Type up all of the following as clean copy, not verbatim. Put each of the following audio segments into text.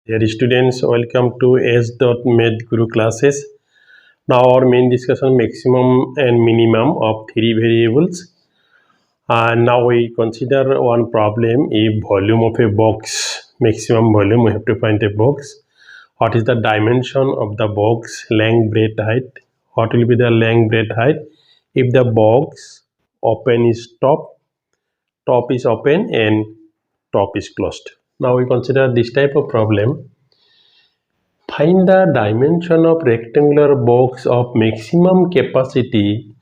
Dear students, welcome to s.mathguru classes. Now our main discussion maximum and minimum of three variables. And now we consider one problem, a volume of a box, maximum volume, we have to find a box. What is the dimension of the box, length, breadth, height? What will be the length, breadth, height? If the box open is top is open and top is closed. Now we consider this type of problem. Find the dimension of rectangular box of maximum capacity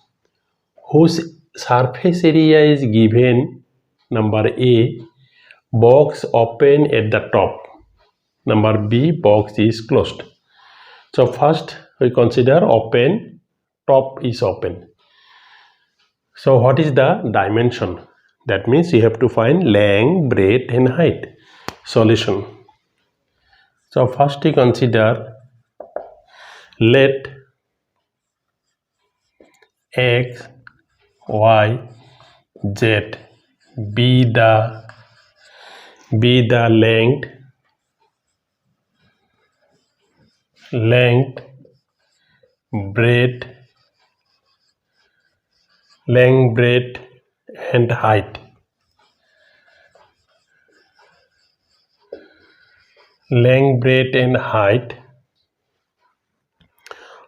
whose surface area is given. Number A, box open at the top. Number B, box is closed. So first we consider open, top is open. So what is the dimension? That means you have to find length, breadth and height. Solution. So first we consider, let x, y, z be the length, breadth and height. Length, breadth and height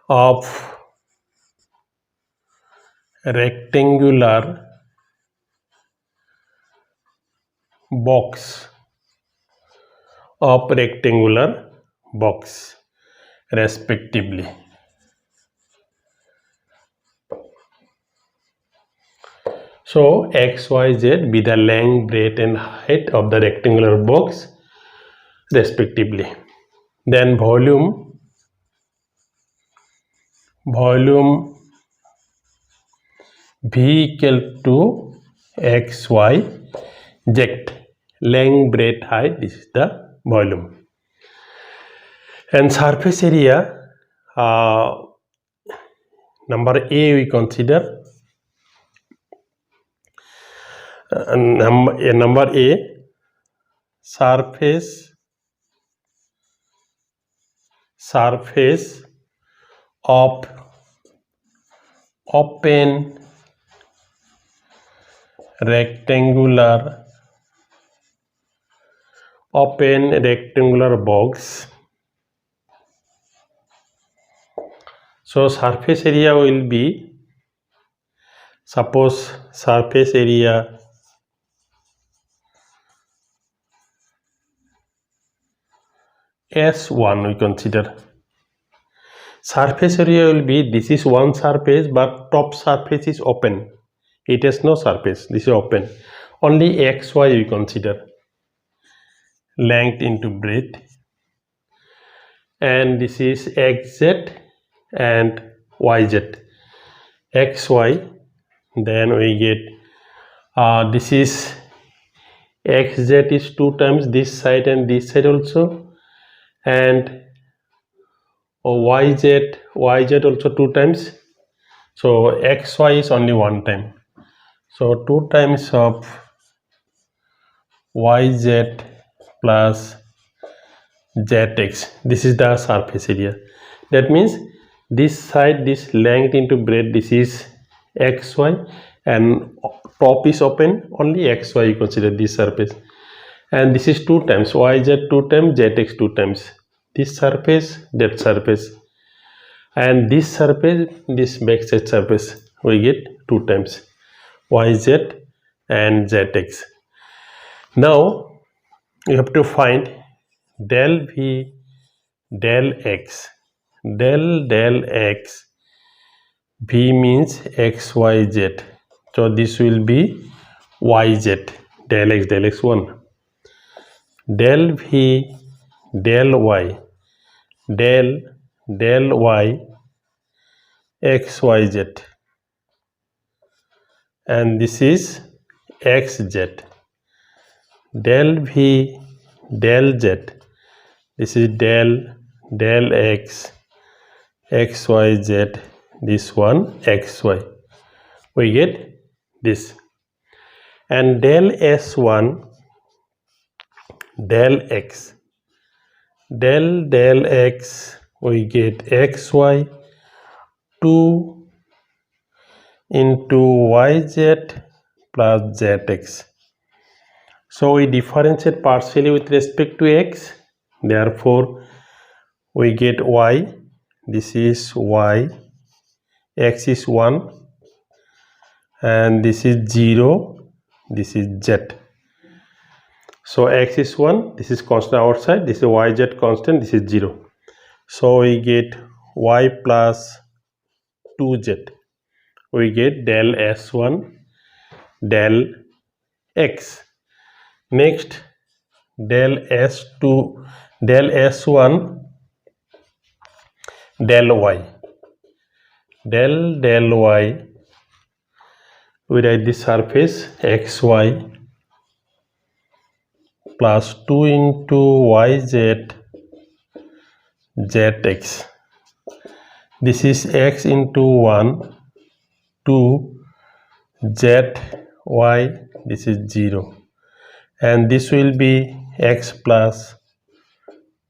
of rectangular box respectively. So x, y, z be the length, breadth and height of the rectangular box respectively. Then volume V equal to x, y, z, length, breadth, height, this is the volume. And surface area, number A we consider, number A, surface of open rectangular box. So surface area will be, suppose surface area S1 we consider. Surface area will be, this is one surface but top surface is open. It has no surface, this is open. Only xy we consider. Length into breadth. And this is xz and yz. Xy, then we get, this is xz is 2 times this side and this side also. And yz also 2 times. So xy is only 1 time. So 2 times of yz plus zx. This is the surface area. That means this side, this length into breadth, this is xy, and top is open, only xy you consider this surface. And this is 2 times, yz 2 times, zx 2 times. This surface, that surface, and this surface, this backside surface, we get 2 times yz and zx. Now you have to find del v del x. Del x, v means xyz, so this will be yz, del x 1. Del v del y, del y xyz, and this is xz. Del v del z, this is del x xyz, this one xy, we get this. And del s1 del x del x, we get xy 2 into yz plus zx. So we differentiate partially with respect to x, therefore we get y, this is y, x is 1 and this is 0, this is z. So x is 1, this is constant outside, this is yz constant, this is 0. So we get y plus 2z. We get del s1 del x. Next, del s2 del s1 del y. Del y, we write the surface xy plus 2 into yz zx. This is x into 1, 2, z, y, this is 0. And this will be x plus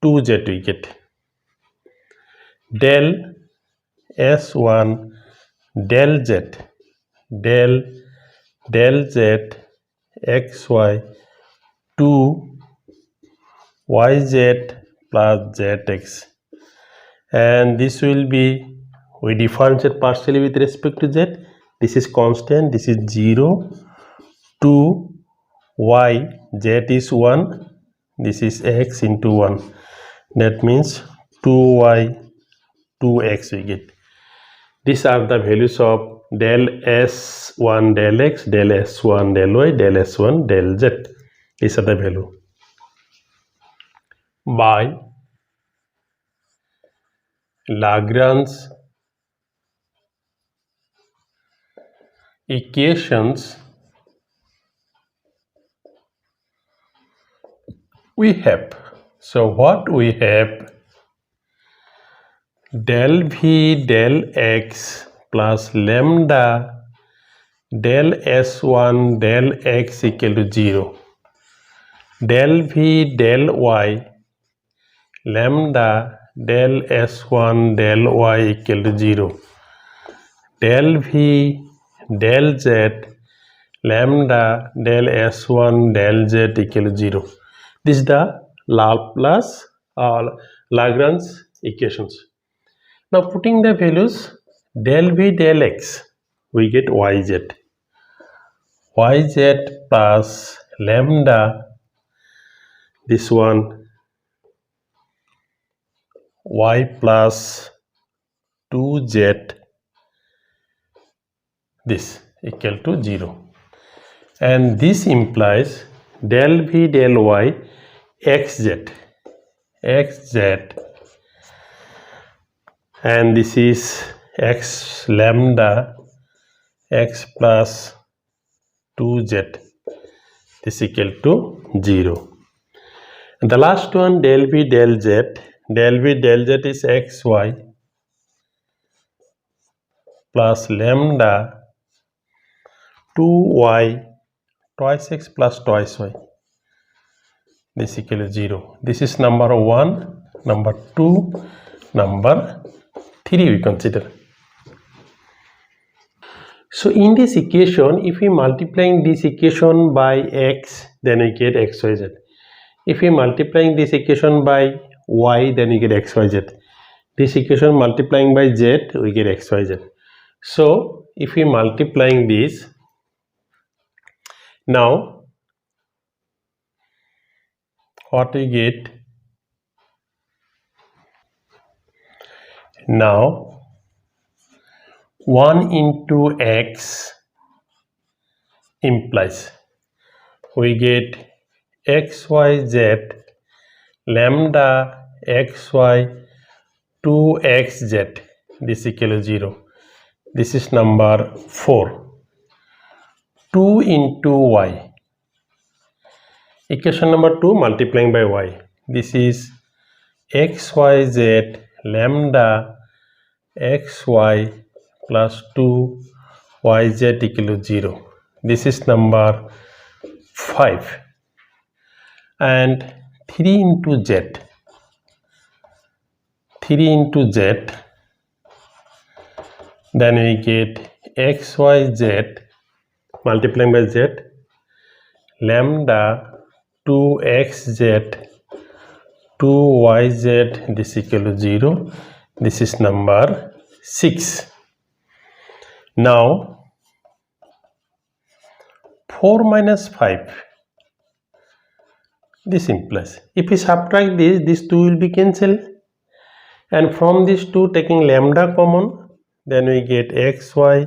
2z we get. Del s1 del z del z xy 2 yz plus zx, and this will be, we differentiate partially with respect to z, this is constant, this is 0, 2 y, z is 1, this is x into 1, that means 2y 2x we get. These are the values of del s1 del x, del s1 del y, del s1 del z. These are the value. By Lagrange equations, we have, so what we have, del v del x plus lambda del s1 del x equal to 0, del v del y lambda del s1 del y equal to 0, del v del z lambda del s1 del z equal to 0. This is the Laplace or Lagrange equations. Now putting the values, del v del x, we get yz. Yz plus lambda, this one, y plus 2z, this equal to 0. And this implies del v del y xz, and this is x lambda x plus 2z, this equal to 0. And the last one, del v del z is xy plus lambda 2y twice x plus twice y, this equal to 0. This is number 1, number 2, number 3 we consider. So in this equation, if we multiplying this equation by x, then we get xyz. If we multiplying this equation by y, then we get xyz. This equation multiplying by z, we get xyz. So if we multiplying this, now what we get? Now 1 into x implies we get xyz lambda xy 2xz, this equal to 0. This is number 4. 2 into y, equation number 2 multiplying by y, this is xyz lambda xy plus 2 yz equal to 0. This is number 5. And 3 into z, 3 into z, then we get xyz multiplying by z, lambda 2xz 2yz, this equal to 0. This is number 6. Now 4 minus 5, this implies if we subtract this, these 2 will be cancelled, and from these 2 taking lambda common, then we get xy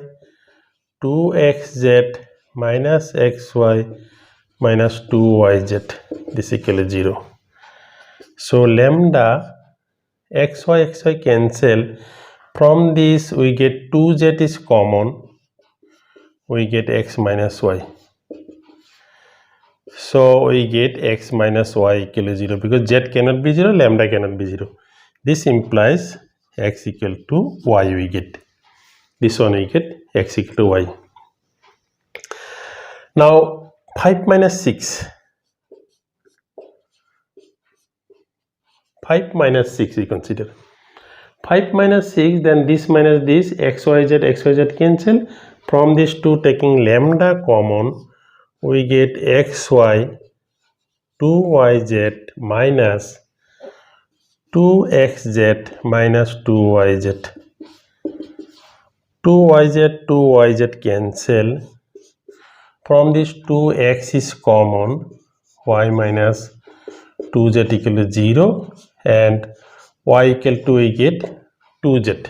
2xz minus xy minus 2yz, this equal to 0. So lambda xy cancel. From this we get 2z is common, we get x minus y. So we get x minus y equal to 0 because z cannot be 0, lambda cannot be 0. This implies x equal to y we get. This one we get x equal to y. Now 5 minus 6. 5 minus 6 we consider. 5 minus 6, then this minus this, xyz cancel. From these 2 taking lambda common, we get xy 2yz minus 2xz minus 2yz. 2yz cancel. From this 2x is common, y minus 2z equal to 0, and y equal to we get 2z,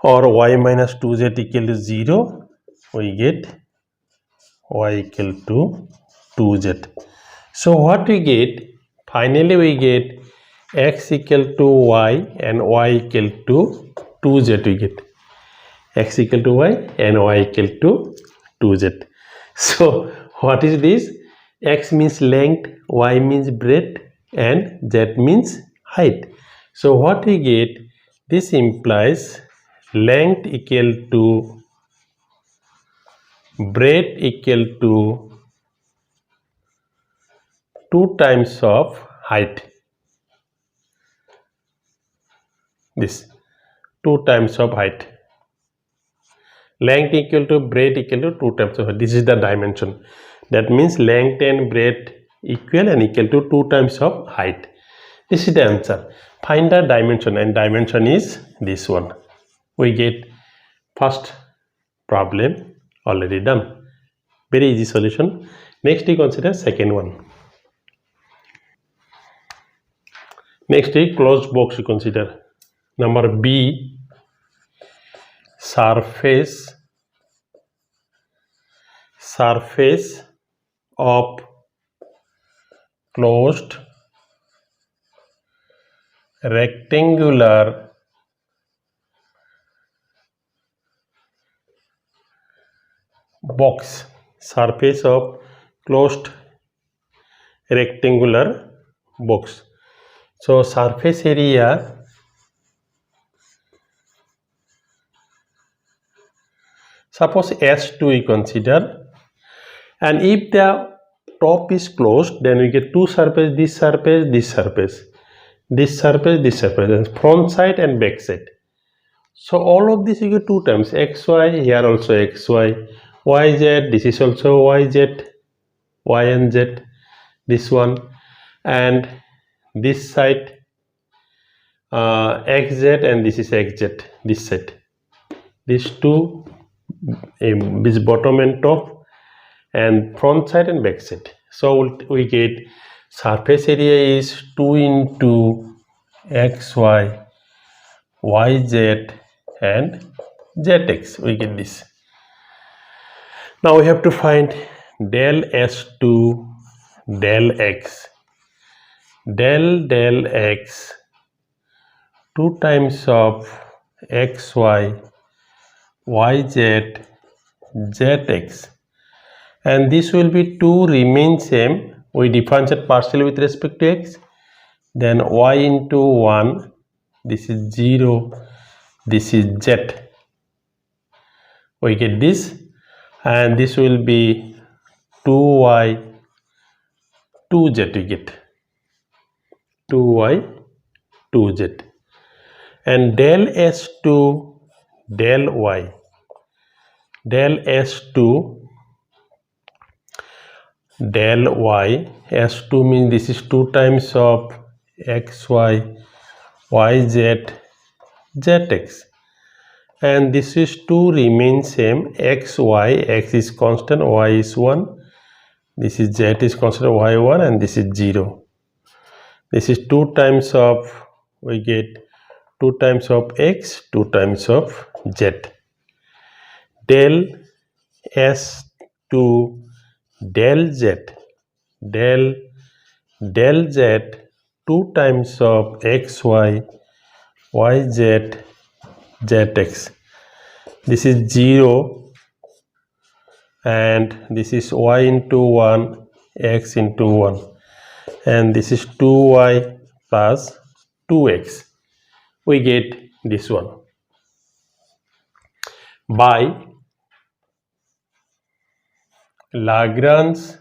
or y minus 2z equal to 0, we get y equal to 2z. So what we get? Finally we get x equal to y and y equal to 2z. We get x equal to y and y equal to 2z. So what is this? X means length, y means breadth, and z means height. So what we get? This implies length equal to breadth equal to 2 times of height. This 2 times of height. Length equal to breadth equal to 2 times of height. This is the dimension. That means length and breadth equal and equal to 2 times of height. This is the answer. Find the dimension, and dimension is this one. We get first problem already done. Very easy solution. Next we consider second one. Next we closed box we consider. Number B, surface of closed rectangular box. Surface of closed rectangular box. So surface area suppose S2 we consider, and if the top is closed, then we get two surface, this surface, this surface, this surface, this surface, and front side and back side. So all of this you get 2 times, xy, here also xy, yz, this is also yz, y and z, this one, and this side xz, and this is xz, this side, these two, this bottom and top, and front side and back side. So we get surface area is 2 into xy, yz, and zx. We get this. Now we have to find del s2 del x. Del x 2 times of xy, yz, zx, and this will be 2 remain same. We differentiate partially with respect to x, then y into 1, this is 0, this is z, we get this, and this will be 2y 2z, we get 2y 2z, and del s2 del y, del s2 del y, s2 means this is 2 times of xy, yz, zx, and this is 2 remain same, x, y, x is constant, y is 1, this is z is constant, y1, and this is 0. This is 2 times of, we get 2 times of x, 2 times of z. Del s2 del z, del z 2 times of xy, yz, zx. This is 0, and this is y into 1, x into 1, and this is 2y plus 2x. We get this one. By Lagrange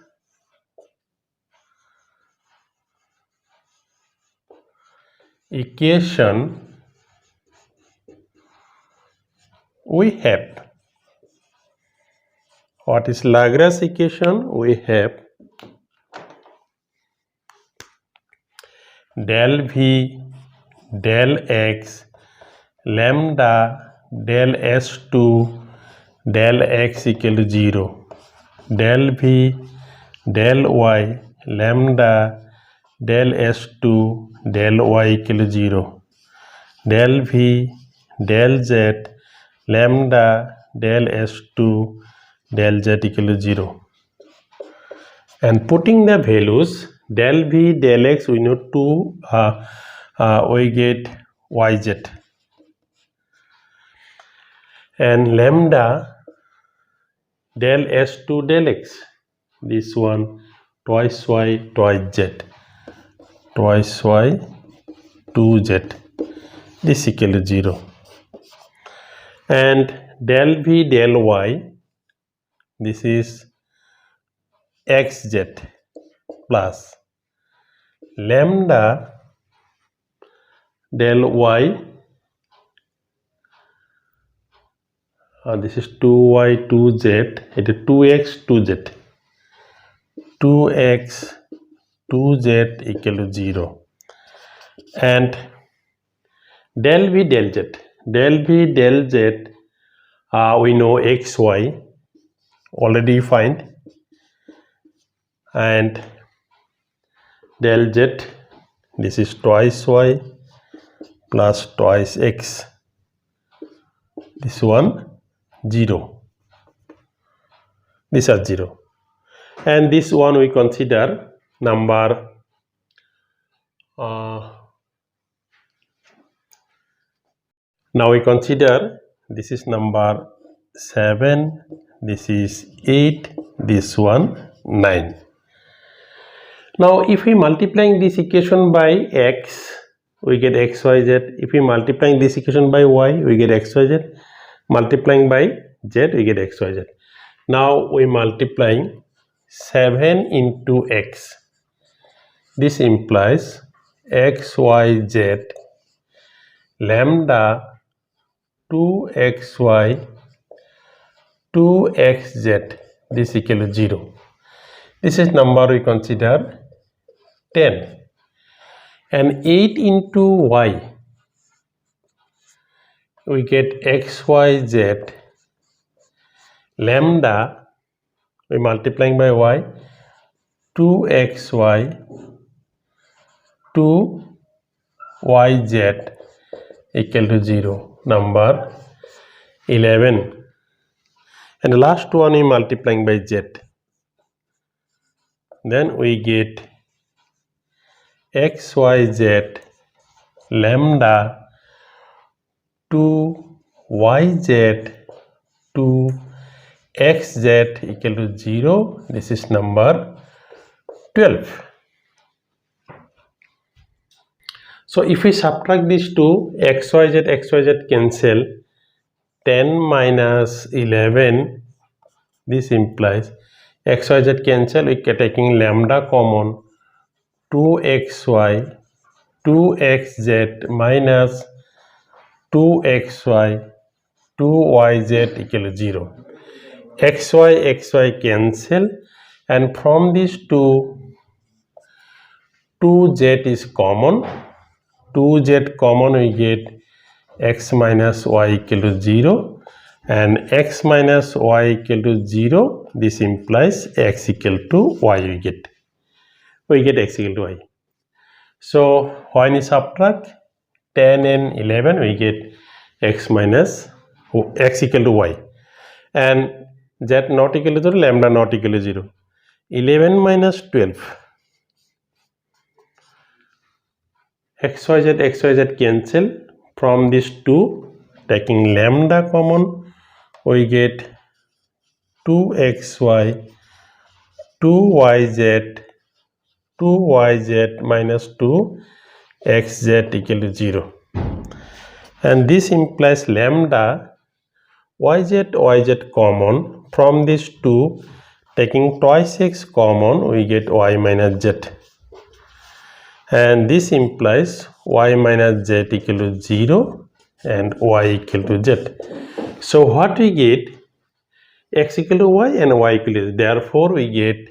equation, we have, what is Lagrange equation? We have del v del x lambda del s2 del x equal to 0, del v del y lambda del s2 del y equal to 0, del v del z lambda del s2 del z equal to 0, and putting the values, del v del x we know 2, we get yz, and lambda del s2 del x, this one twice y twice z, twice y 2z, this equal to 0, and del v del y, this is xz plus lambda del y, this is 2y 2z, it is 2x 2z, 2x 2z equal to 0, and del v del z, del v del z, we know xy already find, and del z, this is twice y plus twice x, this one 0, these are 0, and this one we consider number now we consider this is number 7, this is 8, this one 9. Now if we multiplying this equation by x, we get xyz. If we multiplying this equation by y, we get xyz. Multiplying by z, we get xyz. Now we multiplying 7 into x. This implies xyz lambda 2xy 2xz, this equal to 0. This is number we consider 10, and 8 into y, we get xyz lambda, we multiplying by y, 2xy 2yz equal to 0, number 11, and the last one we multiplying by z, then we get xyz lambda 2yz 2xz equal to 0, this is number 12. So if we subtract these two, xyz cancel, 10 minus 11, this implies xyz cancel, we are taking lambda common, 2xy 2xz minus 2xy 2yz equal to 0. xy cancel, and from this 2z is common. 2z common, we get x minus y equal to 0, and x minus y equal to 0, this implies x equal to y. We get x equal to y. So when we subtract 10 and 11, we get x equal to y, and z not equal to 0, lambda not equal to 0. 11 minus 12, xyz cancel. From this 2, taking lambda common, we get 2xy 2yz minus 2xz equal to 0, and this implies lambda yz common. From this 2, taking twice x common, we get y minus z, and this implies y minus z equal to 0 and y equal to z. So what we get? X equal to y and y equal to z. Therefore we get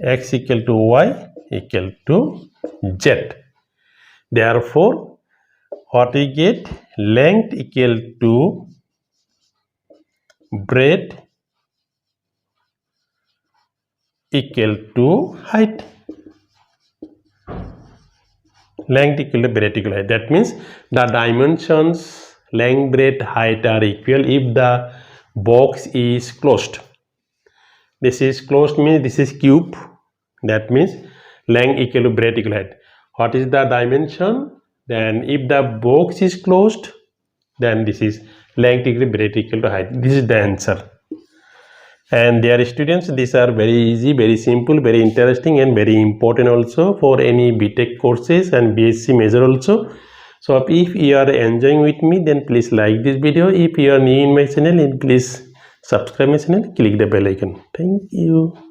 x equal to y equal to z. Therefore what we get? Length equal to breadth equal to height. Length equal to breadth equal to height. That means the dimensions length, breadth, height are equal if the box is closed. This is closed means this is cube. That means length equal to breadth equal to height. What is the dimension? Then if the box is closed, then this is length equal to breadth equal to height. This is the answer. And dear students, these are very easy, very simple, very interesting, and very important also for any BTech courses and BSc major also. So if you are enjoying with me, then please like this video. If you are new in my channel, then please subscribe my channel, click the bell icon. Thank you.